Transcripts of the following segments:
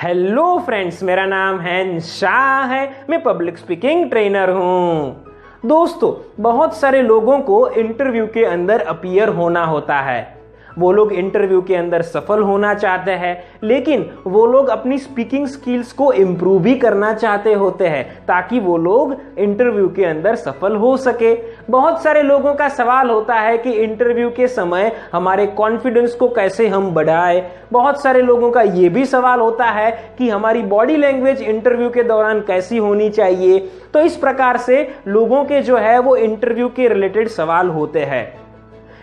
Hello friends, मेरा नाम है शाह है। मैं पब्लिक स्पीकिंग ट्रेनर हूं। दोस्तों, बहुत सारे लोगों को इंटरव्यू के अंदर अपीयर होना होता है। वो लोग इंटरव्यू के अंदर सफल होना चाहते हैं, लेकिन वो लोग अपनी स्पीकिंग स्किल्स को इम्प्रूव भी करना चाहते होते हैं ताकि वो लोग इंटरव्यू के अंदर सफल हो सके। बहुत सारे लोगों का सवाल होता है कि इंटरव्यू के समय हमारे कॉन्फिडेंस को कैसे हम बढ़ाएं। बहुत सारे लोगों का ये भी सवाल होता है कि हमारी बॉडी लैंग्वेज इंटरव्यू के दौरान कैसी होनी चाहिए। तो इस प्रकार से लोगों के जो है वो इंटरव्यू के रिलेटेड सवाल होते हैं,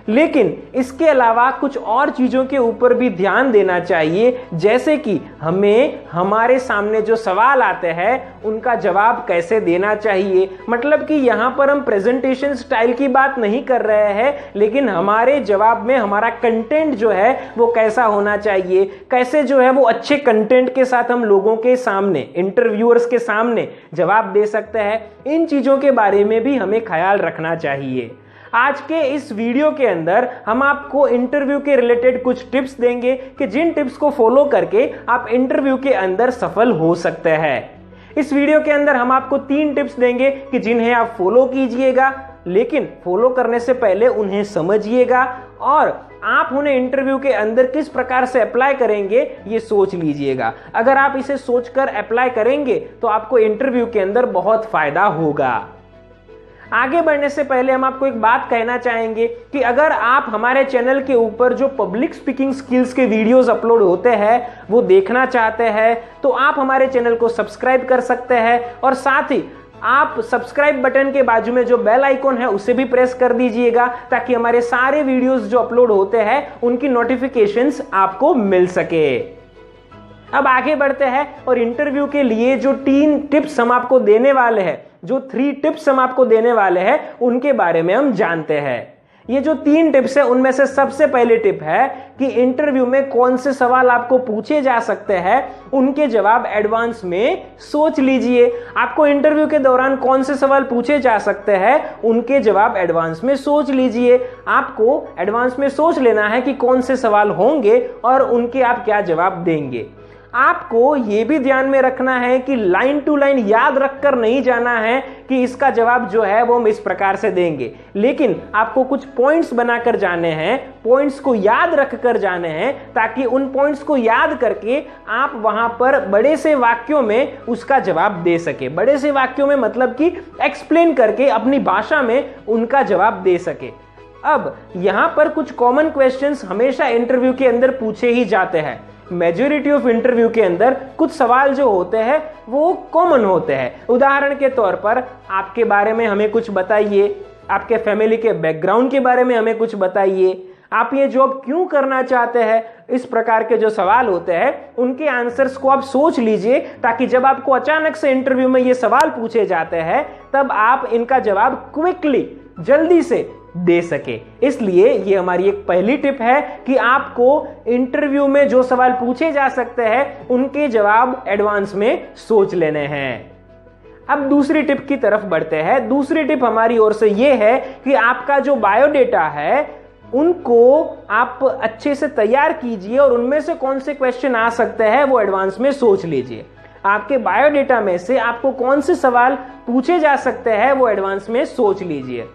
लेकिन इसके अलावा कुछ और चीजों के ऊपर भी ध्यान देना चाहिए, जैसे कि हमें हमारे सामने जो सवाल आते हैं उनका जवाब कैसे देना चाहिए। मतलब कि यहां पर हम प्रेजेंटेशन स्टाइल की बात नहीं कर रहे हैं, लेकिन हमारे जवाब में हमारा कंटेंट जो है वो कैसा होना चाहिए, कैसे जो है वो अच्छे कंटेंट के साथ हम लोगों के सामने, इंटरव्यूअर्स के सामने जवाब दे सकते हैं। इन चीजों के बारे में भी हमें ख्याल रखना चाहिए। आज के इस वीडियो के अंदर हम आपको इंटरव्यू के रिलेटेड कुछ टिप्स देंगे कि जिन टिप्स को फॉलो करके आप इंटरव्यू के अंदर सफल हो सकते हैं। इस वीडियो के अंदर हम आपको 3 टिप्स देंगे कि जिन्हें आप फॉलो कीजिएगा, लेकिन फॉलो करने से पहले उन्हें समझिएगा और आप उन्हें इंटरव्यू के अंदर किस प्रकार से अप्लाई करेंगे ये सोच लीजिएगा। अगर आप इसे सोचकर अप्लाई करेंगे तो आपको इंटरव्यू के अंदर बहुत फायदा होगा। आगे बढ़ने से पहले हम आपको एक बात कहना चाहेंगे कि अगर आप हमारे चैनल के ऊपर जो पब्लिक स्पीकिंग स्किल्स के वीडियोस अपलोड होते हैं वो देखना चाहते हैं तो आप हमारे चैनल को सब्सक्राइब कर सकते हैं और साथ ही आप सब्सक्राइब बटन के बाजू में जो बेल आइकॉन है उसे भी प्रेस कर दीजिएगा ताकि हमारे सारे वीडियोस जो अपलोड होते हैं उनकी नोटिफिकेशंस आपको मिल सके। अब आगे बढ़ते हैं और इंटरव्यू के लिए जो 3 टिप्स हम आपको देने वाले हैं, जो 3 टिप्स हम आपको देने वाले हैं उनके बारे में हम जानते हैं। ये जो 3 टिप्स है उनमें से सबसे पहली टिप है कि इंटरव्यू में कौन से सवाल आपको पूछे जा सकते हैं उनके जवाब एडवांस में सोच लीजिए। आपको इंटरव्यू के दौरान कौन से सवाल पूछे जा सकते हैं उनके जवाब एडवांस में सोच लीजिए। आपको एडवांस में सोच लेना है कि कौन से सवाल होंगे और उनके आप क्या जवाब देंगे। आपको यह भी ध्यान में रखना है कि लाइन टू लाइन याद रखकर नहीं जाना है कि इसका जवाब जो है वो हम इस प्रकार से देंगे, लेकिन आपको कुछ पॉइंट्स बनाकर जाने हैं, पॉइंट्स को याद रखकर जाने हैं ताकि उन पॉइंट्स को याद करके आप वहां पर बड़े से वाक्यों में उसका जवाब दे सके। बड़े से वाक्यों में मतलब कि एक्सप्लेन करके अपनी भाषा में उनका जवाब दे सके। अब यहां पर कुछ कॉमन क्वेश्चंस हमेशा इंटरव्यू के अंदर पूछे ही जाते हैं। मेजॉरिटी ऑफ इंटरव्यू के अंदर कुछ सवाल जो होते हैं वो कॉमन होते हैं। उदाहरण के तौर पर आपके बारे में हमें कुछ बताइए, आपके फैमिली के बैकग्राउंड के बारे में हमें कुछ बताइए, आप ये जॉब क्यों करना चाहते हैं। इस प्रकार के जो सवाल होते हैं उनके आंसर्स को आप सोच लीजिए ताकि जब आपको अचानक से इंटरव्यू में ये सवाल पूछे जाते हैं तब आप इनका जवाब क्विकली, जल्दी से दे सके। इसलिए ये हमारी एक पहली टिप है कि आपको इंटरव्यू में जो सवाल पूछे जा सकते हैं उनके जवाब एडवांस में सोच लेने हैं। अब दूसरी टिप की तरफ बढ़ते हैं। दूसरी टिप हमारी ओर से ये है कि आपका जो बायोडेटा है उनको आप अच्छे से तैयार कीजिए और उनमें से कौन से क्वेश्चन आ सकते हैं वो एडवांस में सोच लीजिए। आपके बायोडेटा में से आपको कौन से सवाल पूछे जा सकते हैं वो एडवांस में सोच लीजिए।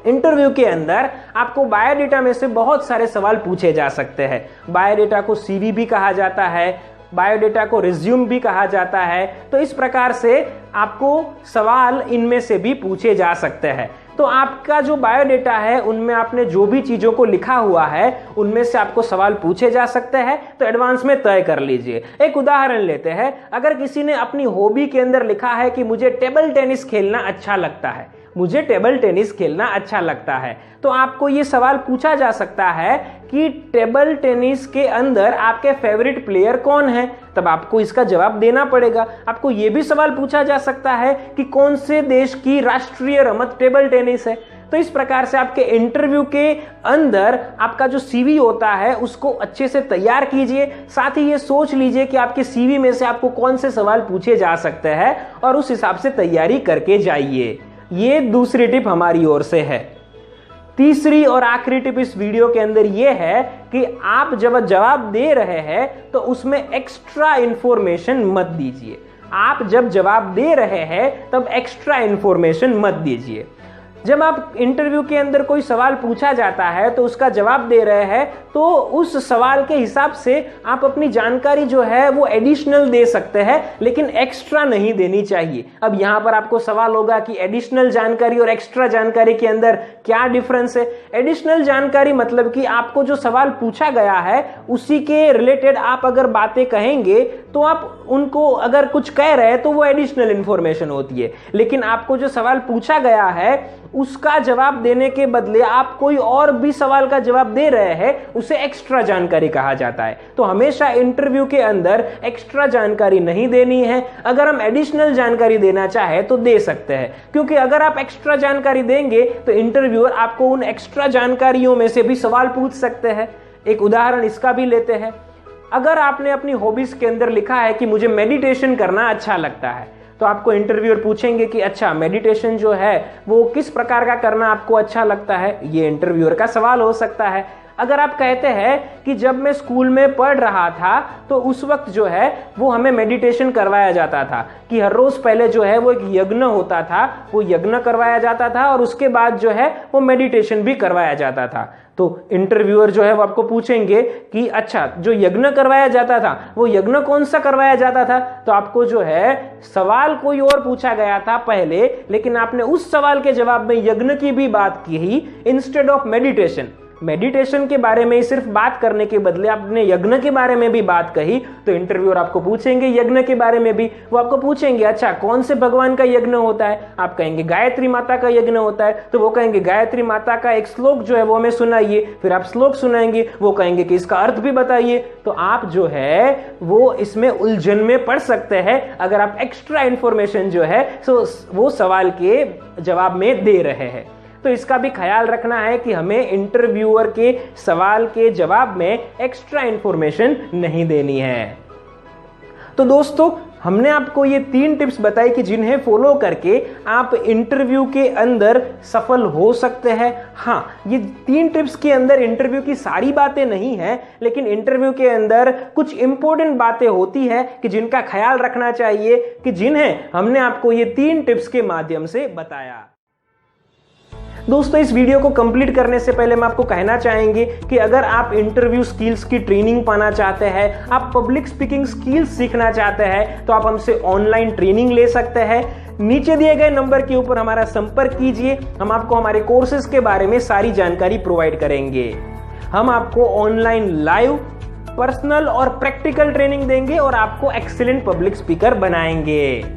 इंटरव्यू के अंदर आपको बायोडेटा में से बहुत सारे सवाल पूछे जा सकते हैं। बायोडेटा को सीवी भी कहा जाता है, बायोडेटा को रिज्यूम भी कहा जाता है। तो इस प्रकार से आपको सवाल इनमें से भी पूछे जा सकते हैं। तो आपका जो बायोडेटा है उनमें आपने जो भी चीजों को लिखा हुआ है उनमें से आपको सवाल पूछे जा सकते हैं, तो एडवांस में तय कर लीजिए। एक उदाहरण लेते हैं। अगर किसी ने अपनी हॉबी के अंदर लिखा है कि मुझे टेबल टेनिस खेलना अच्छा लगता है, मुझे टेबल टेनिस खेलना अच्छा लगता है, तो आपको ये सवाल पूछा जा सकता है कि टेबल टेनिस के अंदर आपके फेवरेट प्लेयर कौन है। तब आपको इसका जवाब देना पड़ेगा। आपको ये भी सवाल पूछा जा सकता है कि कौन से देश की राष्ट्रीय रमत टेबल टेनिस है। तो इस प्रकार से आपके इंटरव्यू के अंदर आपका जो सीवी होता है उसको अच्छे से तैयार कीजिए। साथ ही ये सोच लीजिए कि आपके सीवी में से आपको कौन से सवाल पूछे जा सकते हैं और उस हिसाब से तैयारी करके जाइए। ये दूसरी टिप हमारी ओर से है। तीसरी और आखिरी टिप इस वीडियो के अंदर यह है कि आप जब जवाब दे रहे हैं तो उसमें एक्स्ट्रा इंफॉर्मेशन मत दीजिए। आप जब जवाब दे रहे हैं तब एक्स्ट्रा इंफॉर्मेशन मत दीजिए। जब आप इंटरव्यू के अंदर कोई सवाल पूछा जाता है तो उसका जवाब दे रहे हैं तो उस सवाल के हिसाब से आप अपनी जानकारी जो है वो एडिशनल दे सकते हैं, लेकिन एक्स्ट्रा नहीं देनी चाहिए। अब यहां पर आपको सवाल होगा कि एडिशनल जानकारी और एक्स्ट्रा जानकारी के अंदर क्या डिफरेंस है। एडिशनल जानकारी मतलब कि आपको जो सवाल पूछा गया है उसी के रिलेटेड आप अगर बातें कहेंगे तो आप उनको अगर कुछ कह रहे हैं तो वो एडिशनल इंफॉर्मेशन होती है, लेकिन आपको जो सवाल पूछा गया है उसका जवाब देने के बदले आप कोई और भी सवाल का जवाब दे रहे हैं, उसे एक्स्ट्रा जानकारी कहा जाता है। तो हमेशा इंटरव्यू के अंदर एक्स्ट्रा जानकारी नहीं देनी है। अगर हम एडिशनल जानकारी देना चाहे तो दे सकते हैं, क्योंकि अगर आप एक्स्ट्रा जानकारी देंगे तो इंटरव्यूअर आपको उन एक्स्ट्रा जानकारियों में से भी सवाल पूछ सकते हैं। एक उदाहरण इसका भी लेते हैं। अगर आपने अपनी हॉबीज के अंदर लिखा है कि मुझे मेडिटेशन करना अच्छा लगता है, तो आपको इंटरव्यूअर पूछेंगे कि अच्छा मेडिटेशन जो है वो किस प्रकार का करना आपको अच्छा लगता है। ये इंटरव्यूअर का सवाल हो सकता है। अगर आप कहते हैं कि जब मैं स्कूल में पढ़ रहा था तो उस वक्त जो है वो हमें मेडिटेशन करवाया जाता था कि हर रोज पहले जो है वो एक यज्ञ होता था, वो यज्ञ करवाया जाता था और उसके बाद जो है वो मेडिटेशन भी करवाया जाता था। तो इंटरव्यूअर जो है वो आपको पूछेंगे कि अच्छा जो यज्ञ करवाया जाता था वो यज्ञ कौन सा करवाया जाता था, तो आपको जो है सवाल कोई और पूछा गया था पहले, लेकिन आपने उस सवाल के जवाब में यज्ञ की भी बात की ही इंस्टेड ऑफ मेडिटेशन। मेडिटेशन के बारे में ही सिर्फ बात करने के बदले आपने यज्ञ के बारे में भी बात कही, तो इंटरव्यूअर आपको पूछेंगे यज्ञ के बारे में भी। वो आपको पूछेंगे अच्छा कौन से भगवान का यज्ञ होता है, आप कहेंगे गायत्री माता का यज्ञ होता है, तो वो कहेंगे गायत्री माता का एक श्लोक जो है वो हमें सुनाइए। फिर आप श्लोक सुनाएंगे, वो कहेंगे कि इसका अर्थ भी बताइए। तो आप जो है वो इसमें उलझन में पड़ सकते हैं अगर आप एक्स्ट्रा इंफॉर्मेशन जो है वो सवाल के जवाब में दे रहे हैं। तो इसका भी ख्याल रखना है कि हमें इंटरव्यूअर के सवाल के जवाब में एक्स्ट्रा इंफॉर्मेशन नहीं देनी है। तो दोस्तों हमने आपको ये 3 टिप्स बताई कि जिन्हें फॉलो करके आप इंटरव्यू के अंदर सफल हो सकते हैं। हाँ, ये 3 टिप्स के अंदर इंटरव्यू की सारी बातें नहीं है, लेकिन इंटरव्यू के अंदर कुछ इंपॉर्टेंट बातें होती है कि जिनका ख्याल रखना चाहिए, कि जिन्हें हमने आपको ये 3 टिप्स के माध्यम से बताया। दोस्तों इस वीडियो को कंप्लीट करने से पहले हम आपको कहना चाहेंगे कि अगर आप इंटरव्यू स्किल्स की ट्रेनिंग पाना चाहते हैं, आप पब्लिक स्पीकिंग स्किल्स सीखना चाहते हैं, तो आप हमसे ऑनलाइन ट्रेनिंग ले सकते हैं। नीचे दिए गए नंबर के ऊपर हमारा संपर्क कीजिए, हम आपको हमारे कोर्सेज के बारे में सारी जानकारी प्रोवाइड करेंगे। हम आपको ऑनलाइन लाइव, पर्सनल और प्रैक्टिकल ट्रेनिंग देंगे और आपको एक्सीलेंट पब्लिक स्पीकर बनाएंगे।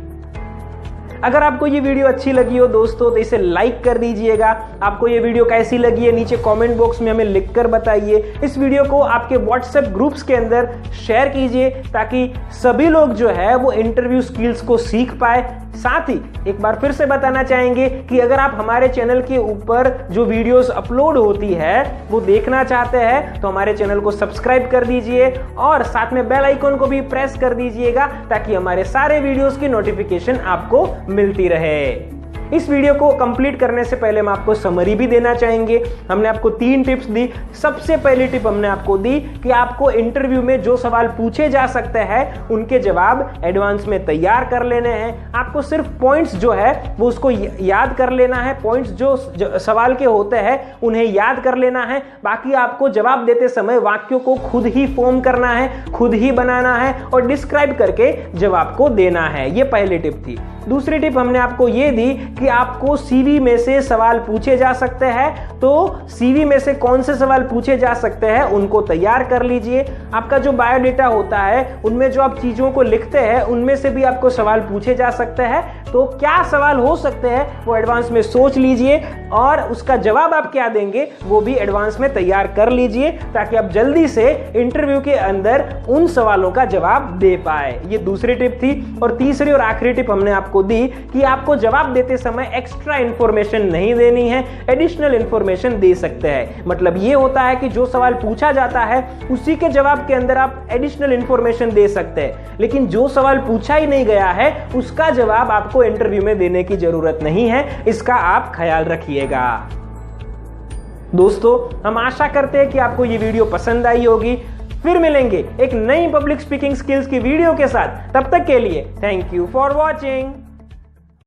अगर आपको ये वीडियो अच्छी लगी हो दोस्तों तो इसे लाइक कर दीजिएगा। आपको ये वीडियो कैसी लगी है नीचे कमेंट बॉक्स में हमें लिखकर बताइए। इस वीडियो को आपके व्हाट्सएप ग्रुप्स के अंदर शेयर कीजिए ताकि सभी लोग जो है वो इंटरव्यू स्किल्स को सीख पाए। साथ ही एक बार फिर से बताना चाहेंगे कि अगर आप हमारे चैनल के ऊपर जो वीडियोस अपलोड होती है वो देखना चाहते हैं तो हमारे चैनल को सब्सक्राइब कर दीजिए और साथ में बेल आइकन को भी प्रेस कर दीजिएगा ताकि हमारे सारे वीडियोस की नोटिफिकेशन आपको मिलती रहे। इस वीडियो को कंप्लीट करने से पहले हम आपको समरी भी देना चाहेंगे। हमने आपको 3 टिप्स दी। सबसे पहली टिप हमने आपको दी कि आपको इंटरव्यू में जो सवाल पूछे जा सकते हैं उनके जवाब एडवांस में तैयार कर लेने हैं। आपको सिर्फ पॉइंट्स जो है वो उसको याद कर लेना है। पॉइंट्स जो सवाल के होते हैं उन्हें याद कर लेना है। बाकी आपको जवाब देते समय वाक्यों को खुद ही फॉर्म करना है, खुद ही बनाना है और डिस्क्राइब करके जवाब को देना है। ये पहली टिप थी। दूसरी टिप हमने आपको ये दी कि आपको सीवी में से सवाल पूछे जा सकते हैं, तो सीवी में से कौन से सवाल पूछे जा सकते हैं उनको तैयार कर लीजिए। आपका जो बायोडेटा होता है उनमें जो आप चीजों को लिखते हैं उनमें से भी आपको सवाल पूछे जा सकते हैं, तो क्या सवाल हो सकते हैं वो एडवांस में सोच लीजिए और उसका जवाब आप क्या देंगे वो भी एडवांस में तैयार कर लीजिए ताकि आप जल्दी से इंटरव्यू के अंदर उन सवालों का जवाब दे पाए। ये दूसरी टिप थी। और तीसरी और आखिरी टिप हमने आपको दी कि आपको जवाब देते समय एक्स्ट्रा इंफॉर्मेशन नहीं देनी है, एडिशनल इंफॉर्मेशन दे सकते हैं। मतलब ये होता है कि जो सवाल पूछा जाता है उसी के जवाब के अंदर आप एडिशनल इंफॉर्मेशन दे सकते हैं, लेकिन जो सवाल पूछा ही नहीं गया है उसका जवाब आपको इंटरव्यू में देने की जरूरत नहीं है। इसका आप ख्याल रखिएगा। दोस्तों, हम आशा करते हैं कि आपको ये वीडियो पसंद आई होगी। फिर मिलेंगे एक नई पब्लिक स्पीकिंग स्किल्स की वीडियो के साथ। तब तक के लिए थैंक यू फॉर वॉचिंग।